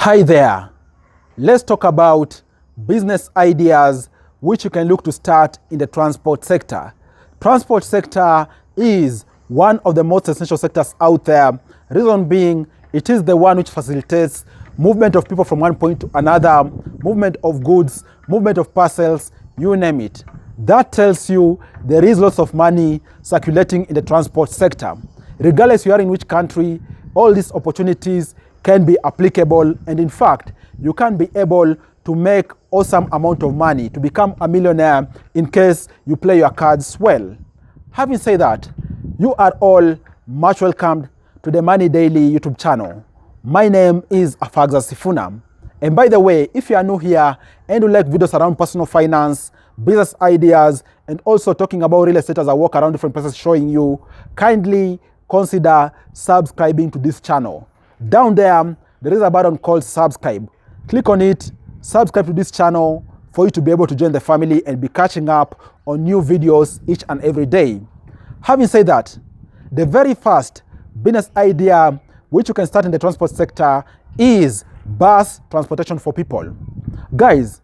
Hi there. Let's talk about business ideas which you can look to start in the transport sector. Transport sector is one of the most essential sectors out there. Reason being, it is the one which facilitates movement of people from one point to another, movement of goods, movement of parcels, you name it. That tells you there is lots of money circulating in the transport sector. Regardless you are in which country, all these opportunities can be applicable, and in fact, you can be able to make awesome amount of money to become a millionaire in case you play your cards well. Having said that, you are all much welcomed to the Money Daily YouTube channel. My name is Afagza Sifuna. And by the way, if you are new here and you like videos around personal finance, business ideas, and also talking about real estate as I walk around different places showing you, kindly consider subscribing to this channel. Down there is a button called subscribe. Click on it, subscribe to this channel for you to be able to join the family and be catching up on new videos each and every day. Having said that, the very first business idea which you can start in the transport sector is bus transportation for people. Guys,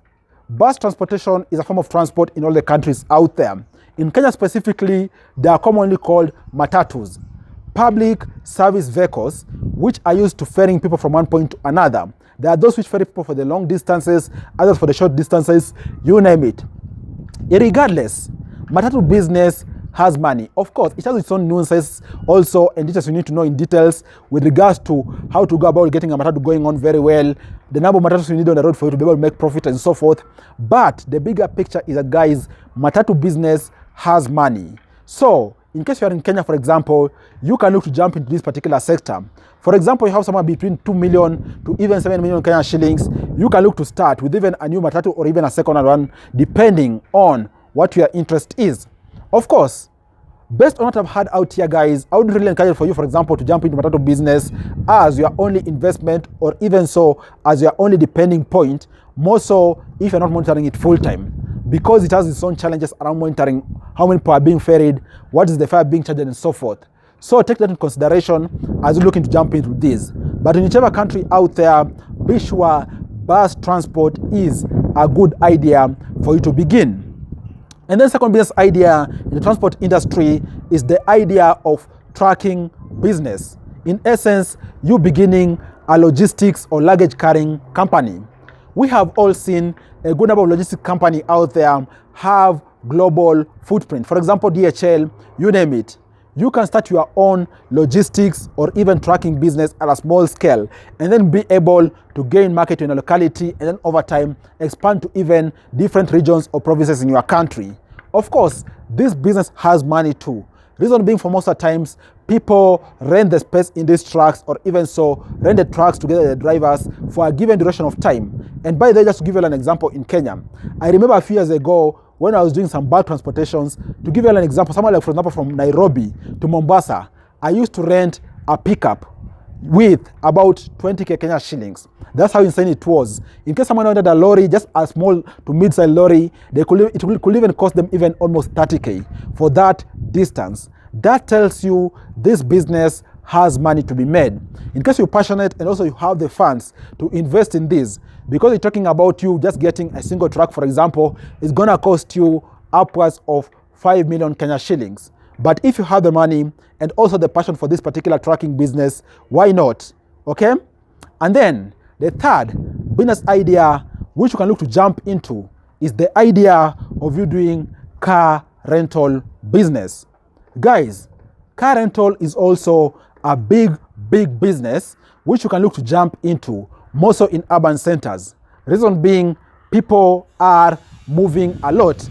bus transportation is a form of transport in all the countries out there. In Kenya specifically, they are commonly called matatus, public service vehicles which are used to ferrying people from one point to another. There are those which ferry people for the long distances, others for the short distances, you name it. Irregardless, matatu business has money. Of course, it has its own nuances also, and details you need to know in details with regards to how to go about getting a matatu going on very well, the number of matatus you need on the road for you to be able to make profit and so forth. But the bigger picture is that, guys, matatu business has money. So, in case you are in Kenya, for example, you can look to jump into this particular sector. For example, you have somewhere between 2 million to even 7 million Kenyan shillings. You can look to start with even a new matatu or even a second one, depending on what your interest is. Of course, based on what I've had out here, guys, I would really encourage for you, for example, to jump into matatu business as your only investment, or even so as your only depending point, more so if you're not monitoring it full time, because it has its own challenges around monitoring how many people are being ferried, what is the fare being charged, and so forth. So take that into consideration as you're looking to jump into this. But in whichever country out there, be sure bus transport is a good idea for you to begin. And then second business idea in the transport industry is the idea of trucking business. In essence, you beginning a logistics or luggage carrying company. We have all seen a good number of logistics company out there have global footprint. For example, DHL, you name it. You can start your own logistics or even trucking business at a small scale and then be able to gain market in a locality and then over time expand to even different regions or provinces in your country. Of course, this business has money too. Reason being, for most of the times, people rent the space in these trucks or even so rent the trucks together with the drivers for a given duration of time. And by the way, just to give you an example in Kenya, I remember a few years ago when I was doing some bulk transportations, to give you an example, someone like, for example, from Nairobi to Mombasa, I used to rent a pickup with about 20k Kenya shillings. That's how insane it was. In case someone wanted a lorry, just a small to mid-size lorry, it could even cost them even almost 30k for that distance. That tells you this business has money to be made. In case you're passionate and also you have the funds to invest in this, because you're talking about you just getting a single truck, for example, it's gonna cost you upwards of 5 million Kenya shillings. But if you have the money and also the passion for this particular trucking business, why not? Okay? And then the third business idea which you can look to jump into is the idea of you doing car rental business. Guys, car rental is also a big business which you can look to jump into, more so in urban centers. Reason being, people are moving a lot.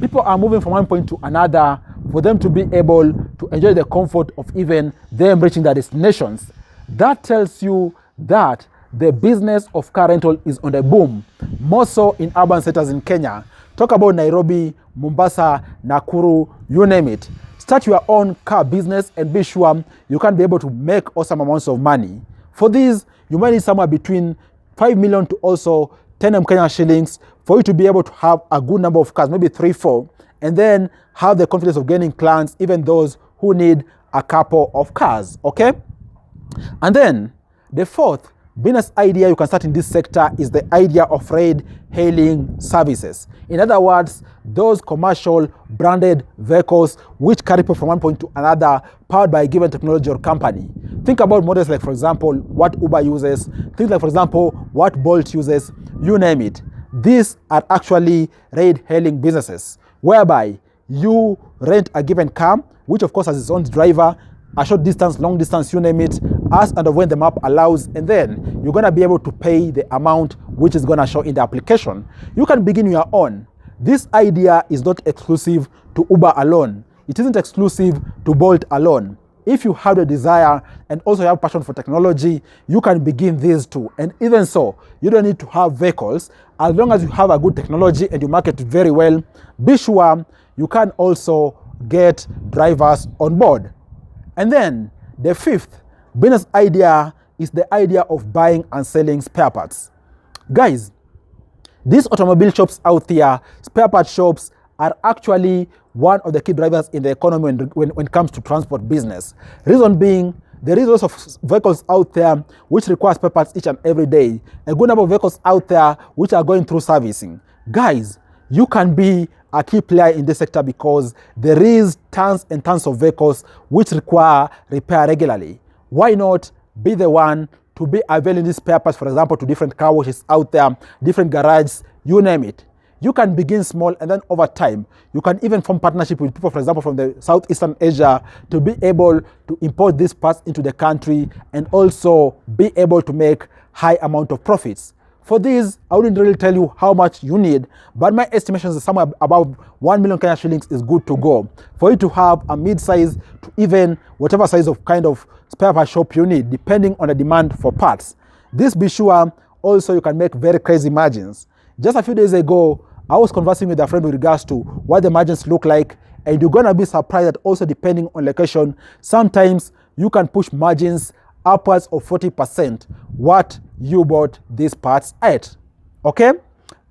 People are moving from one point to another for them to be able to enjoy the comfort of even them reaching their destinations. That tells you that the business of car rental is on the boom, more so in urban centers in Kenya. Talk about Nairobi, Mombasa, Nakuru, you name it. Start your own car business and be sure you can be able to make awesome amounts of money. For this, you might need somewhere between 5 million to also 10 Kenyan shillings for you to be able to have a good number of cars, maybe 3, 4, and then have the confidence of gaining clients, even those who need a couple of cars, okay? And then the fourth business idea you can start in this sector is the idea of ride-hailing services. In other words, those commercial branded vehicles which carry people from one point to another, powered by a given technology or company. Think about models like, for example, what Uber uses. Think like, for example, what Bolt uses. You name it. These are actually ride-hailing businesses, whereby you rent a given car, which of course has its own driver, a short distance, long distance, you name it, as and when the map allows, and then you're gonna be able to pay the amount which is gonna show in the application. You can begin your own. This idea is not exclusive to Uber alone. It isn't exclusive to Bolt alone. If you have the desire and also have passion for technology, you can begin these too. And even so, you don't need to have vehicles. As long as you have a good technology and you market it very well, be sure you can also get drivers on board. And then the fifth business idea is the idea of buying and selling spare parts. Guys, these automobile shops out there, spare part shops, are actually one of the key drivers in the economy when it comes to transport business. Reason being, there is lots of vehicles out there which require spare parts each and every day. A good number of vehicles out there which are going through servicing. Guys, you can be a key player in this sector because there is tons and tons of vehicles which require repair regularly. Why not be the one to be availing these spare parts, for example, to different car washes out there, different garages, you name it. You can begin small, and then over time, you can even form partnership with people, for example, from the Southeastern Asia, to be able to import these parts into the country and also be able to make high amount of profits. For this, I wouldn't really tell you how much you need, but my estimations is somewhere about 1 million Kenya shillings is good to go for you to have a mid-size to even whatever size of kind of spare part shop you need, depending on the demand for parts. This, be sure, also you can make very crazy margins. Just a few days ago, I was conversing with a friend with regards to what the margins look like, and you're gonna be surprised that also depending on location, sometimes you can push margins upwards of 40% what you bought these parts at. Okay?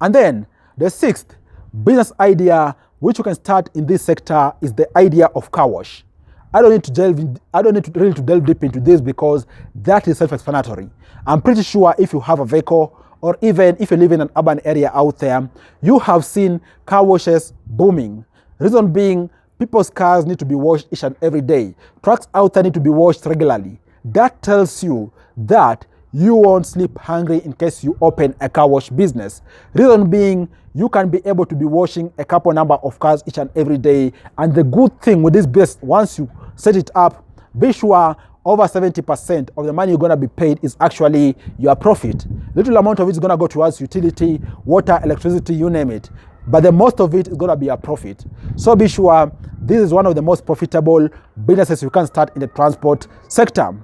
And then the sixth business idea which you can start in this sector is the idea of car wash. I don't need to really delve deep into this because that is self-explanatory. I'm pretty sure if you have a vehicle or even if you live in an urban area out there, you have seen car washes booming. Reason being, people's cars need to be washed each and every day. Trucks out there need to be washed regularly. That tells you that you won't sleep hungry in case you open a car wash business. Reason being, you can be able to be washing a couple number of cars each and every day. And the good thing with this business, once you set it up, be sure over 70% of the money you're going to be paid is actually your profit. Little amount of it is going to go towards utility, water, electricity, you name it. But the most of it is going to be a profit. So be sure this is one of the most profitable businesses you can start in the transport sector.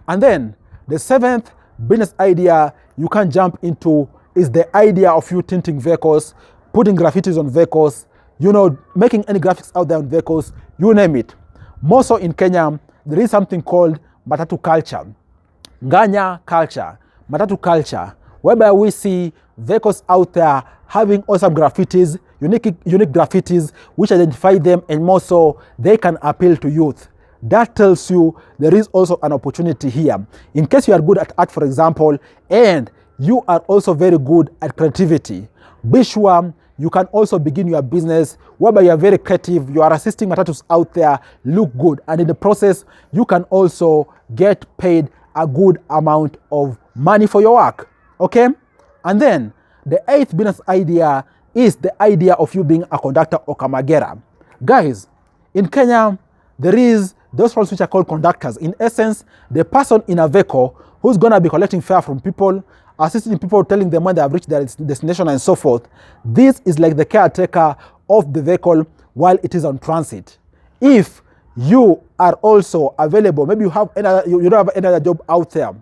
And then the seventh business idea you can jump into is the idea of you tinting vehicles, putting graffitis on vehicles, making any graphics out there on vehicles, you name it. More so in Kenya, there is something called matatu culture, Nganya culture, matatu culture, whereby we see vehicles out there having awesome graffitis, unique graffitis, which identify them, and more so they can appeal to youth. That tells you there is also an opportunity here. In case you are good at art, for example, and you are also very good at creativity, be sure you can also begin your business whereby you are very creative, you are assisting matatus out there look good, and in the process, you can also get paid a good amount of money for your work, okay? And then the eighth business idea is the idea of you being a conductor or kamagera. Guys, in Kenya, there is those roles which are called conductors. In essence, the person in a vehicle who's going to be collecting fare from people, assisting people, telling them when they have reached their destination and so forth. This is like the caretaker of the vehicle while it is on transit. If you are also available, maybe you have you don't have any other job out there,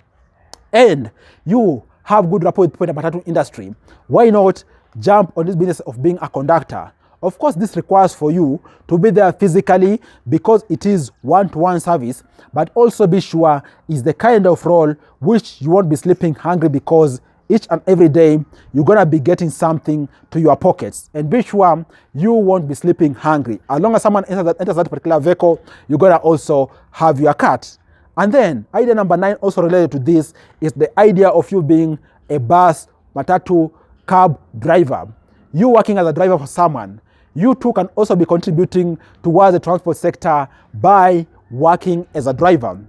and you have good rapport with people in the matatu industry, why not jump on this business of being a conductor? Of course, this requires for you to be there physically because it is one-to-one service, but also be sure it's the kind of role which you won't be sleeping hungry because each and every day you're going to be getting something to your pockets. And be sure you won't be sleeping hungry. As long as someone enters that particular vehicle, you're going to also have your cut. And then idea number 9, also related to this, is the idea of you being a bus, matatu, cab driver. You working as a driver for someone. You too can also be contributing towards the transport sector by working as a driver.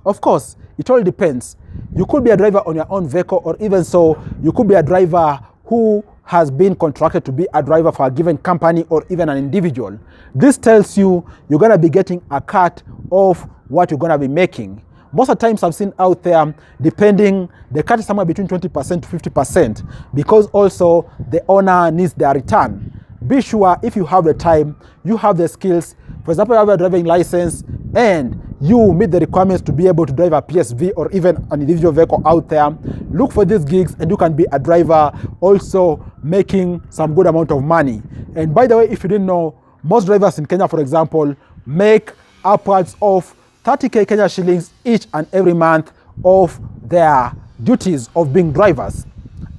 Of course, it all depends. You could be a driver on your own vehicle, or even so, you could be a driver who has been contracted to be a driver for a given company or even an individual. This tells you you're going to be getting a cut of what you're going to be making. Most of the times I've seen out there, depending, the cut is somewhere between 20% to 50%, because also the owner needs their return. Be sure if you have the time, you have the skills, for example, you have a driving license and you meet the requirements to be able to drive a PSV or even an individual vehicle out there, look for these gigs and you can be a driver also making some good amount of money. And by the way, if you didn't know, most drivers in Kenya, for example, make upwards of 30k Kenya shillings each and every month of their duties of being drivers.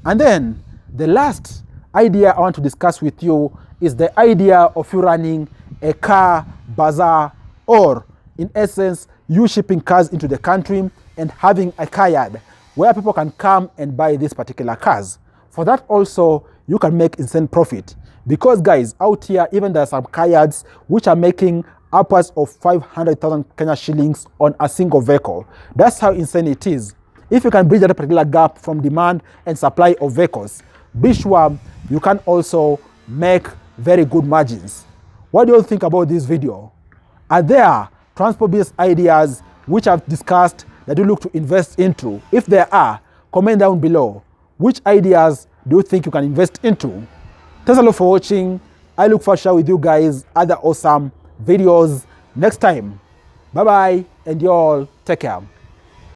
And then the last idea I want to discuss with you is the idea of you running a car bazaar, or in essence, you shipping cars into the country and having a car yard where people can come and buy these particular cars. For that also, you can make insane profit. Because guys, out here, even there are some car yards which are making upwards of 500,000 Kenya shillings on a single vehicle. That's how insane it is. If you can bridge that particular gap from demand and supply of vehicles, be sure you can also make very good margins. What do you think about this video? Are there transport-based ideas which I've discussed that you look to invest into? If there are, comment down below. Which ideas do you think you can invest into? Thanks a lot for watching. I look forward to share with you guys other awesome videos next time. Bye bye, and you all take care.